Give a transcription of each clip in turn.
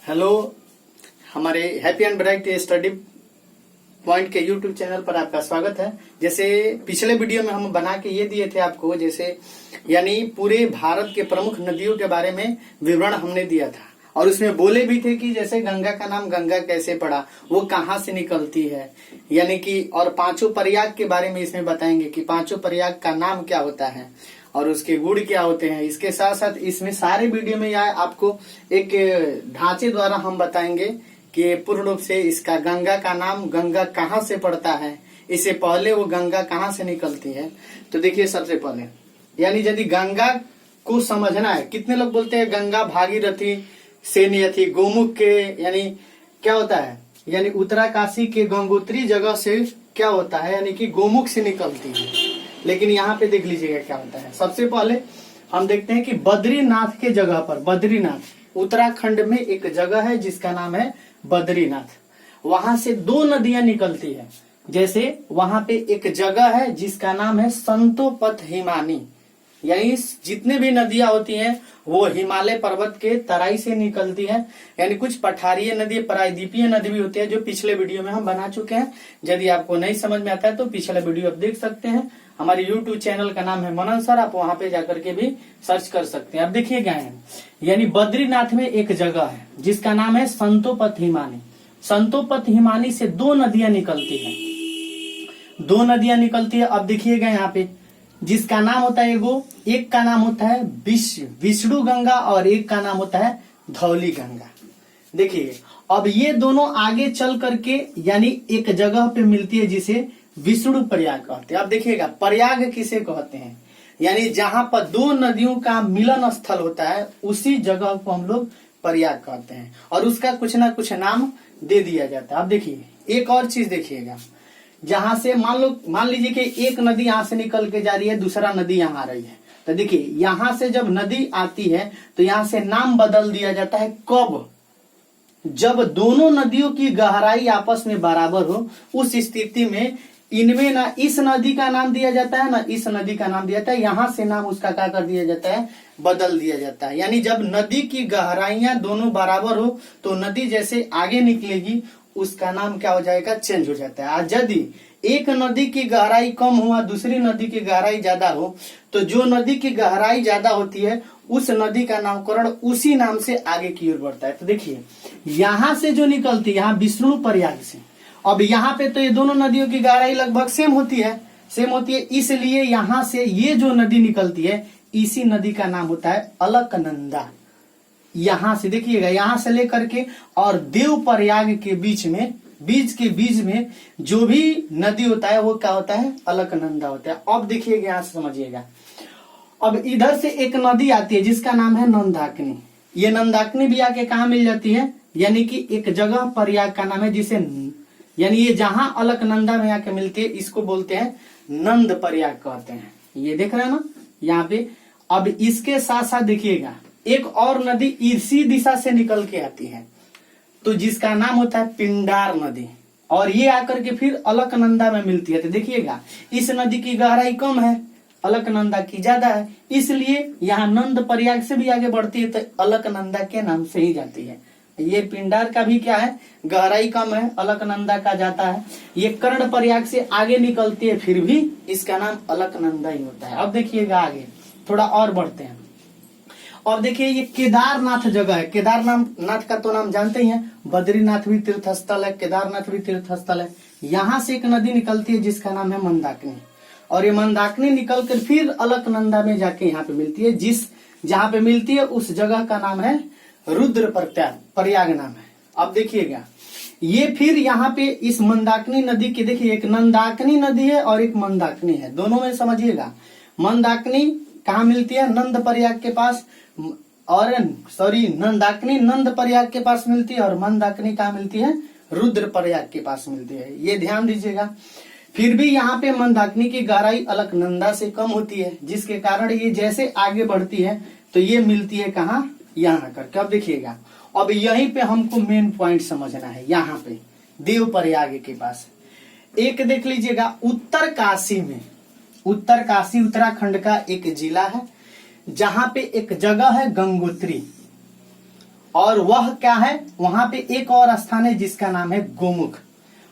Hello, हमारे happy and bright study point के YouTube channel पर आपका स्वागत है। जैसे पिछले वीडियो में हम बना के ये दिए थे आपको, जैसे यानी पूरे भारत के प्रमुख नदियों के बारे में विवरण हमने दिया था और उसमें बोले भी थे कि जैसे गंगा का नाम गंगा कैसे पड़ा, वो कहाँ से निकलती है, यानी कि और पांचों प्रयाग के बारे में इसमें बताएंगे कि पांचों प्रयाग का नाम क्या होता है और उसके गुण क्या होते हैं। इसके साथ साथ इसमें सारे वीडियो में यह आपको एक ढांचे द्वारा हम बताएंगे कि पूर्ण रूप से इसका गंगा का नाम गंगा कहाँ से पड़ता है, इससे पहले वो गंगा कहाँ से निकलती है। तो देखिए, सबसे पहले यानी यदि गंगा को समझना है, कितने लोग बोलते हैं गंगा भागीरथी से नियति गोमुख के, यानी क्या होता है, यानी उत्तराकाशी के गंगोत्री जगह से क्या होता है, यानी कि गोमुख से निकलती है। लेकिन यहाँ पे देख लीजिएगा क्या होता है। सबसे पहले हम देखते हैं कि बद्रीनाथ के जगह पर, बद्रीनाथ उत्तराखंड में एक जगह है जिसका नाम है बद्रीनाथ, वहां से दो नदियां निकलती है। जैसे वहां पे एक जगह है जिसका नाम है संतोपथ हिमानी, यानी जितने भी नदियां होती हैं वो हिमालय पर्वत के तराई से निकलती है। यानी कुछ पठारीय नदी, प्रायद्वीपीय नदी भी होती है, जो पिछले वीडियो में हम बना चुके हैं। यदि आपको नहीं समझ में आता है तो पिछला वीडियो आप देख सकते हैं। हमारे YouTube चैनल का नाम है मनन सर, आप वहां पे जाकर के भी सर्च कर सकते हैं। अब देखिए क्या है, यानी बद्रीनाथ में एक जगह है जिसका नाम है संतोपथ हिमानी। संतोपथ हिमानी से दो नदियां निकलती है, दो नदियां निकलती है। अब देखिएगा यहाँ पे, जिसका नाम होता है एक का नाम होता है विष्णु गंगा और एक का नाम होता है धौली गंगा। देखिए, अब ये दोनों आगे चल करके यानी एक जगह पे मिलती है जिसे विष्णु प्रयाग कहते हैं। अब देखिएगा, प्रयाग किसे कहते हैं, यानी जहां पर दो नदियों का मिलन स्थल होता है उसी जगह को हम लोग प्रयाग कहते हैं और उसका कुछ ना कुछ नाम दे दिया जाता है। अब देखिए एक और चीज देखिएगा, जहां से मान लीजिए कि एक नदी यहाँ से निकल के जा रही है, दूसरा नदी यहाँ आ रही है, तो देखिए यहाँ से जब नदी आती है तो यहाँ से नाम बदल दिया जाता है। कब? जब दोनों नदियों की गहराई आपस में बराबर हो, उस स्थिति में इनमें ना इस नदी का नाम दिया जाता है ना इस नदी का नाम दिया जाता है, यहाँ से नाम उसका क्या कर दिया जाता है, बदल दिया जाता है। यानी जब नदी की गहराइयां दोनों बराबर हो तो नदी जैसे आगे निकलेगी उसका नाम क्या हो जाएगा, चेंज हो जाता है। आज यदि एक नदी की गहराई कम हुआ, दूसरी नदी की गहराई ज्यादा हो, तो जो नदी की गहराई ज्यादा होती है उस नदी का नामकरण उसी नाम से आगे की ओर बढ़ता है। तो देखिए यहाँ से जो निकलती है, यहाँ विष्णु प्रयाग से, अब यहाँ पे तो ये दोनों नदियों की गहराई लगभग सेम होती है, इसलिए यहाँ से ये जो नदी निकलती है इसी नदी का नाम होता है अलकनंदा। यहाँ से देखिएगा, यहाँ से लेकर के और देव प्रयाग के बीच में जो भी नदी होता है वो क्या होता है, अलकनंदा होता है। अब देखिएगा, यहाँ से समझिएगा, अब इधर से एक नदी आती है जिसका नाम है नंदाकिनी। ये नंदाकिनी भी आके कहाँ मिल जाती है, यानी कि एक जगह प्रयाग का नाम है जिसे, यानी ये जहां अलकनंदा में आके मिलती है इसको बोलते हैं नंद प्रयाग कहते हैं। ये देख रहे हैं ना यहाँ पे। अब इसके साथ साथ देखिएगा एक और नदी इसी दिशा से निकल के आती है, तो जिसका नाम होता है पिंडार नदी, और ये आकर के फिर अलकनंदा में मिलती है। तो देखिएगा इस नदी की गहराई कम है, अलकनंदा की ज्यादा है, इसलिए यहाँ नंद प्रयाग से भी आगे बढ़ती है तो अलकनंदा के नाम से ही जाती है। ये पिंडार का भी क्या है, गहराई कम है, अलकनंदा का जाता है। ये कर्ण प्रयाग से आगे निकलती है, फिर भी इसका नाम अलकनंदा ही होता है। अब देखिएगा आगे थोड़ा और बढ़ते हैं। और देखिए ये केदारनाथ जगह है, केदारनाथ का तो नाम जानते ही हैं, बद्रीनाथ भी तीर्थ स्थल है, केदारनाथ भी तीर्थ स्थल है। यहाँ से एक नदी निकलती है जिसका नाम है मंदाकिनी, और ये मंदाकिनी निकल कर फिर अलकनंदा में जाके यहाँ पे मिलती है। जहाँ पे मिलती है उस जगह का नाम है रुद्र प्रयाग नाम है। अब देखिएगा ये फिर यहाँ पे इस मंदाकिनी नदी की, देखिए एक नंदाकिनी नदी है और एक मंदाकिनी है, दोनों में समझिएगा। मंदाकिनी कहाँ मिलती है, नंद प्रयाग के पास, और नंदाकिनी नंद प्रयाग के पास मिलती है, और मंदाकिनी कहाँ मिलती है, रुद्र प्रयाग के पास मिलती है। ये ध्यान दीजिएगा। फिर भी यहाँ पे मंदाकिनी की गहराई अलकनंदा से कम होती है, जिसके कारण ये जैसे आगे बढ़ती है तो ये मिलती है कहाँ, यहाँ करके। अब देखिएगा, अब यहीं पे हमको मेन पॉइंट समझना है। यहाँ पे देव प्रयाग के पास एक देख लीजिएगा, उत्तरकाशी में, उत्तरकाशी उत्तराखंड का एक जिला है जहां पे एक जगह है गंगोत्री। और वह क्या है, वहां पे एक और स्थान है जिसका नाम है गोमुख।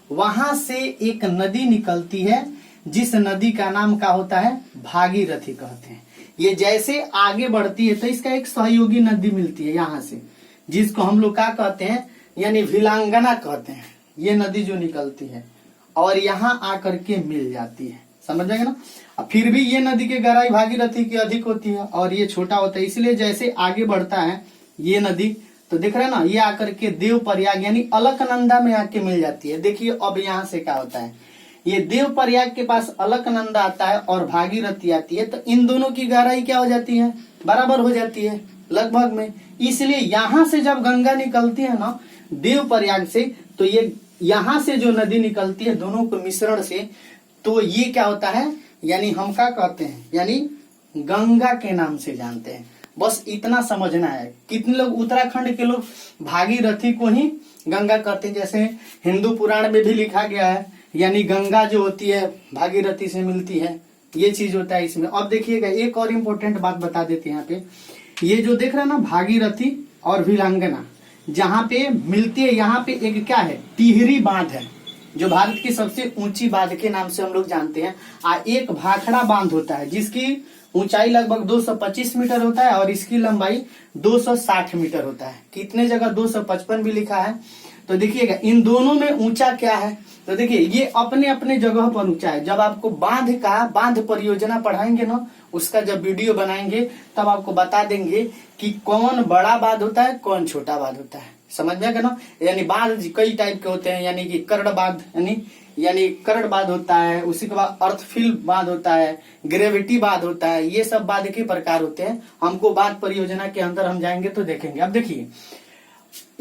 वहां से एक नदी निकलती है जिस नदी का नाम क्या होता है, भागीरथी कहते हैं। ये जैसे आगे बढ़ती है तो इसका एक सहयोगी नदी मिलती है यहाँ से, जिसको हम लोग क्या कहते हैं, यानी भिलांगना कहते हैं। ये नदी जो निकलती है और यहाँ आकर के मिल जाती है, समझ जाएगा ना। अब फिर भी ये नदी की गहराई भागीरथी की अधिक होती है और ये छोटा होता है, इसलिए जैसे आगे बढ़ता है ये नदी तो देख रहे हैं ना, ये आकर के देव प्रयाग यानी अलकनंदा में आके मिल जाती है। देखिए अब यहाँ से क्या होता है, ये देव प्रयाग के पास अलकनंदा आता है और भागीरथी आती है, तो इन दोनों की गहराई क्या हो जाती है, बराबर हो जाती है लगभग में। इसलिए यहाँ से जब गंगा निकलती है ना देव प्रयाग से, तो ये यहाँ से जो नदी निकलती है दोनों के मिश्रण से, तो ये क्या होता है, यानी हम क्या कहते हैं, यानी गंगा के नाम से जानते हैं। बस इतना समझना है। कितने लोग उत्तराखंड के लोग भागीरथी को ही गंगा कहते हैं, जैसे हिंदू पुराण में भी लिखा गया है, यानी गंगा जो होती है भागीरथी से मिलती है, ये चीज होता है इसमें। अब देखिएगा एक और इम्पोर्टेंट बात बता देते हैं यहाँ पे, ये जो देख रहे हैं ना भागीरथी और भिलांगना जहाँ पे मिलती है, यहाँ पे एक क्या है, टिहरी बांध है जो भारत की सबसे ऊंची बांध के नाम से हम लोग जानते हैं। एक भाखड़ा बांध होता है जिसकी ऊंचाई लगभग 225 मीटर होता है और इसकी लंबाई 260 मीटर होता है। कितने जगह 255 भी लिखा है। तो देखिएगा इन दोनों में ऊंचा क्या है, तो देखिए ये अपने अपने जगह पर ऊंचा है। जब आपको बांध परियोजना पढ़ाएंगे ना, उसका जब वीडियो बनाएंगे तब आपको बता देंगे कि कौन बड़ा बांध होता है कौन छोटा बांध होता है, समझ में आएगा ना। यानी बांध कई टाइप के होते हैं, यानी कि कर्ण बांध यानी कर्ण बांध होता है, उसी के बाद अर्थफिल बांध होता है, ग्रेविटी बांध होता है, ये सब बांध के प्रकार होते हैं। हमको बांध परियोजना के अंदर हम जाएंगे तो देखेंगे। अब देखिए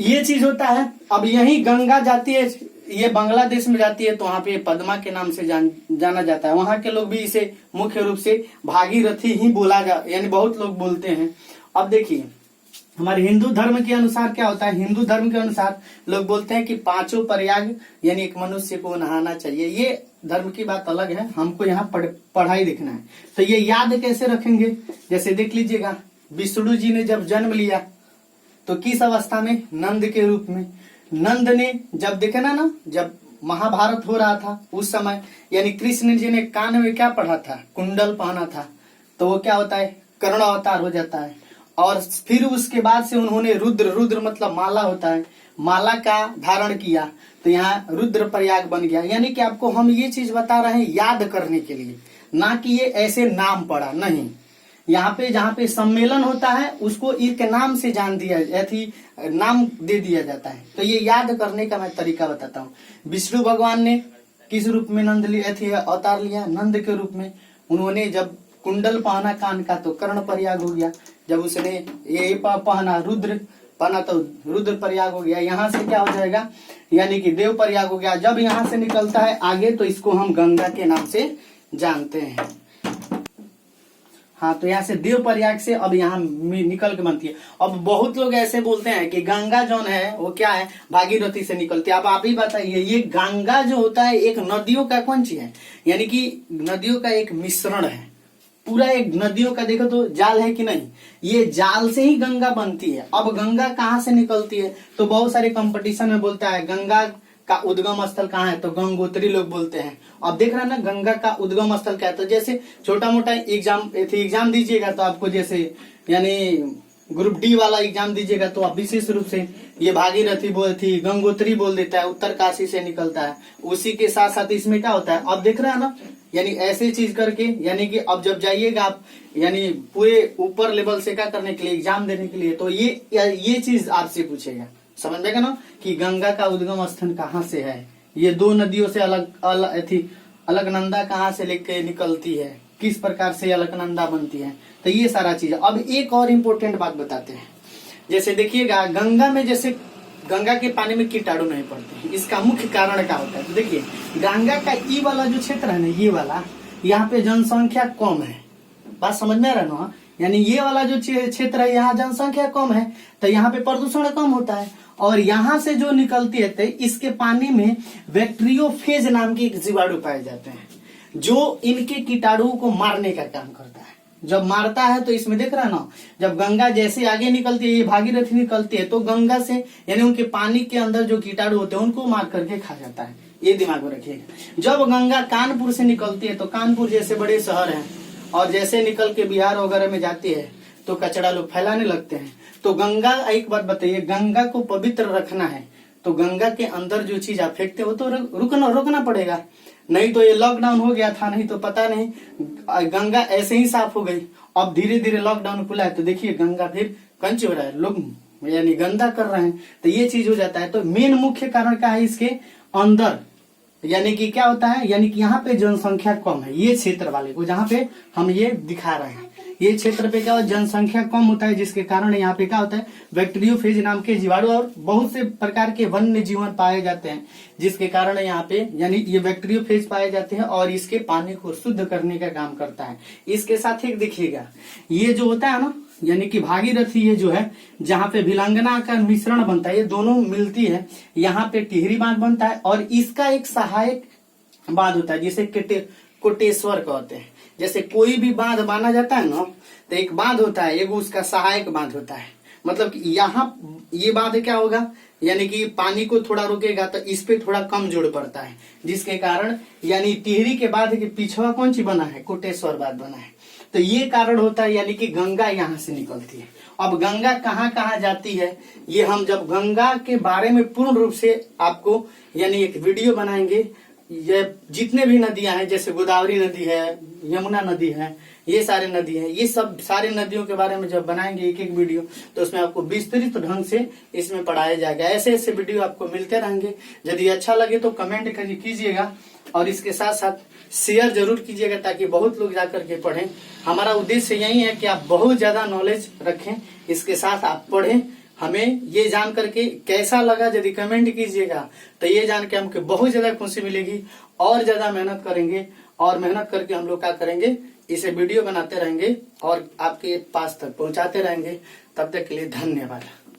ये चीज होता है। अब यही गंगा जाती है, ये बांग्लादेश में जाती है, तो वहां पे पद्मा के नाम से जाना जाता है। वहां के लोग भी इसे मुख्य रूप से भागीरथी ही यानी बहुत लोग बोलते हैं। अब देखिए हमारे हिंदू धर्म के अनुसार क्या होता है, हिंदू धर्म के अनुसार लोग बोलते हैं कि 5 प्रयाग यानी एक मनुष्य को नहाना चाहिए। ये धर्म की बात अलग है, हमको यहाँ पढ़ाई लिखना है। तो ये याद कैसे रखेंगे, जैसे देख लीजिएगा विष्णु जी ने जब जन्म लिया तो किस अवस्था में, नंद के रूप में। नंद ने जब देखे ना जब महाभारत हो रहा था उस समय, यानी कृष्ण जी ने कान में क्या पढ़ा था, कुंडल पहना था, तो वो क्या होता है, कर्ण अवतार हो जाता है। और फिर उसके बाद से उन्होंने रुद्र मतलब माला होता है, माला का धारण किया, तो यहाँ रुद्र प्रयाग बन गया। यानी कि आपको हम ये चीज बता रहे हैं याद करने के लिए, ना कि ये ऐसे नाम पड़ा नहीं। यहाँ पे जहाँ पे सम्मेलन होता है उसको एक नाम से नाम दे दिया जाता है। तो ये याद करने का मैं तरीका बताता हूँ। विष्णु भगवान ने किस रूप में अवतार लिया, नंद के रूप में। उन्होंने जब कुंडल पहना कान का तो कर्ण प्रयाग हो गया, जब उसने ये पहना रुद्र पहना तो रुद्र प्रयाग हो गया। यहाँ से क्या हो जाएगा, यानी कि देव प्रयाग हो गया। जब यहाँ से निकलता है आगे तो इसको हम गंगा के नाम से जानते हैं। हाँ, तो यहाँ से देव प्रयाग से अब यहाँ निकल के बनती है। अब बहुत लोग ऐसे बोलते हैं कि गंगा जो है वो क्या है, भागीरथी से निकलती है। अब आप ही बताइए, ये गंगा जो होता है एक नदियों का कौन सी है, यानी कि नदियों का एक मिश्रण है। पूरा एक नदियों का देखो तो जाल है कि नहीं, ये जाल से ही गंगा बनती है। अब गंगा कहाँ से निकलती है, तो बहुत सारे कंपटीशन में बोलता है गंगा का उद्गम स्थल कहाँ है, तो गंगोत्री लोग बोलते हैं। अब देख रहे हैं ना गंगा का उद्गम स्थल क्या है, तो जैसे छोटा मोटा एग्जाम दीजिएगा तो आपको जैसे यानी ग्रुप डी वाला एग्जाम दीजिएगा तो आप विशेष रूप से ये भागीरथी गंगोत्री बोल देता है, उत्तरकाशी से निकलता है। उसी के साथ साथ इसमें क्या होता है, अब देख रहे हैं ना, यानी ऐसे चीज करके, यानी कि अब जब जाइएगा आप यानी पूरे ऊपर लेवल से क्या करने के लिए, एग्जाम देने के लिए, तो ये चीज आपसे पूछेगा, समझ में ना, कि गंगा का उद्गम स्थान कहाँ से है, ये दो नदियों से अलकनंदा कहाँ से लेके निकलती है, किस प्रकार से अलकनंदा बनती है, तो ये सारा चीज। अब एक और इम्पोर्टेंट बात बताते हैं, जैसे देखिएगा गंगा में जैसे गंगा के पानी में कीटाणु नहीं पड़ते, इसका मुख्य कारण क्या होता है, तो देखिए गंगा का ई वाला जो क्षेत्र है ना, ये वाला, यहाँ पे जनसंख्या कम है, बात समझ में आ रहा ना, यानी ये वाला जो क्षेत्र है यहाँ जनसंख्या कम है, तो यहाँ पे प्रदूषण कम होता है। और यहाँ से जो निकलती है तो इसके पानी में बैक्टीरियोफेज नाम के एक जीवाणु पाए जाते हैं, जो इनके कीटाणुओं को मारने का काम करता है। जब मारता है तो इसमें देख रहा है ना, जब गंगा जैसे आगे निकलती है, ये भागीरथी निकलती है, तो गंगा से यानी उनके पानी के अंदर जो कीटाणु होते हैं उनको मार करके खा जाता है। ये दिमाग में रखिएगा। जब गंगा कानपुर से निकलती है, तो कानपुर जैसे बड़े शहर हैं और जैसे निकल के बिहार वगैरह में जाती है तो कचरा लोग फैलाने लगते हैं। तो गंगा, एक बात बताइए, गंगा को पवित्र रखना है तो गंगा के अंदर जो चीज आप फेंकते हो तो रोकना पड़ेगा। नहीं तो ये लॉकडाउन हो गया था, नहीं तो पता नहीं गंगा ऐसे ही साफ हो गई। अब धीरे धीरे लॉकडाउन खुला है तो देखिए गंगा फिर कंच हो रहा है, लोग यानी गंदा कर रहे हैं, तो ये चीज हो जाता है। तो मेन मुख्य कारण क्या है इसके अंदर, यानी कि क्या होता है, यानी कि यहाँ पे जनसंख्या कम है, ये क्षेत्र वाले को जहाँ पे हम ये दिखा रहे हैं, ये क्षेत्र पे क्या जनसंख्या कम होता है, जिसके कारण यहाँ पे क्या होता है बैक्टीरियोफेज नाम के जीवाणु और बहुत से प्रकार के वन्य जीवन पाए जाते हैं, जिसके कारण यहाँ पे यानी ये बैक्टीरियोफेज पाए जाते हैं और इसके पानी को शुद्ध करने का काम करता है। इसके साथ एक देखिएगा, ये जो होता है ना, यानी कि भागीरथी ये जो है जहाँ पे भिलंगना का मिश्रण बनता है, ये दोनों मिलती है, यहाँ पे टिहरी बांध बनता है और इसका एक सहायक बांध होता है जिसे कोटेश्वर कहते हैं। जैसे कोई भी बांध बांधा जाता है ना, तो एक बांध होता है, एक उसका सहायक बांध होता है। मतलब कि यहाँ ये बांध क्या होगा, यानी कि पानी को थोड़ा रोकेगा तो इस पे थोड़ा कम जोर पड़ता है, जिसके कारण यानी टिहरी के बांध के पिछवा कौन सी बना है, कोटेश्वर बांध बना है। तो ये कारण होता है, यानी कि गंगा यहाँ से निकलती है। अब गंगा कहाँ कहाँ जाती है, ये हम जब गंगा के बारे में पूर्ण रूप से आपको यानी एक वीडियो बनाएंगे, ये जितने भी नदियां हैं, जैसे गोदावरी नदी है, यमुना नदी है, ये सारे नदी हैं, ये सब सारे नदियों के बारे में जब बनाएंगे एक एक वीडियो, तो उसमें आपको विस्तृत ढंग से इसमें पढ़ाया जाएगा। ऐसे ऐसे वीडियो आपको मिलते रहेंगे। यदि अच्छा लगे तो कमेंट कीजिएगा और इसके साथ साथ शेयर जरूर कीजिएगा ताकि बहुत लोग जाकर के पढ़ें। हमारा उद्देश्य यही है कि आप बहुत ज्यादा नॉलेज रखें, इसके साथ आप पढ़ें। हमें ये जान करके कैसा लगा यदि कमेंट कीजिएगा तो ये जान के हमको बहुत ज्यादा खुशी मिलेगी और ज्यादा मेहनत करेंगे और मेहनत करके हम लोग क्या करेंगे, इसे वीडियो बनाते रहेंगे और आपके पास तक पहुंचाते रहेंगे। तब तक के लिए धन्यवाद।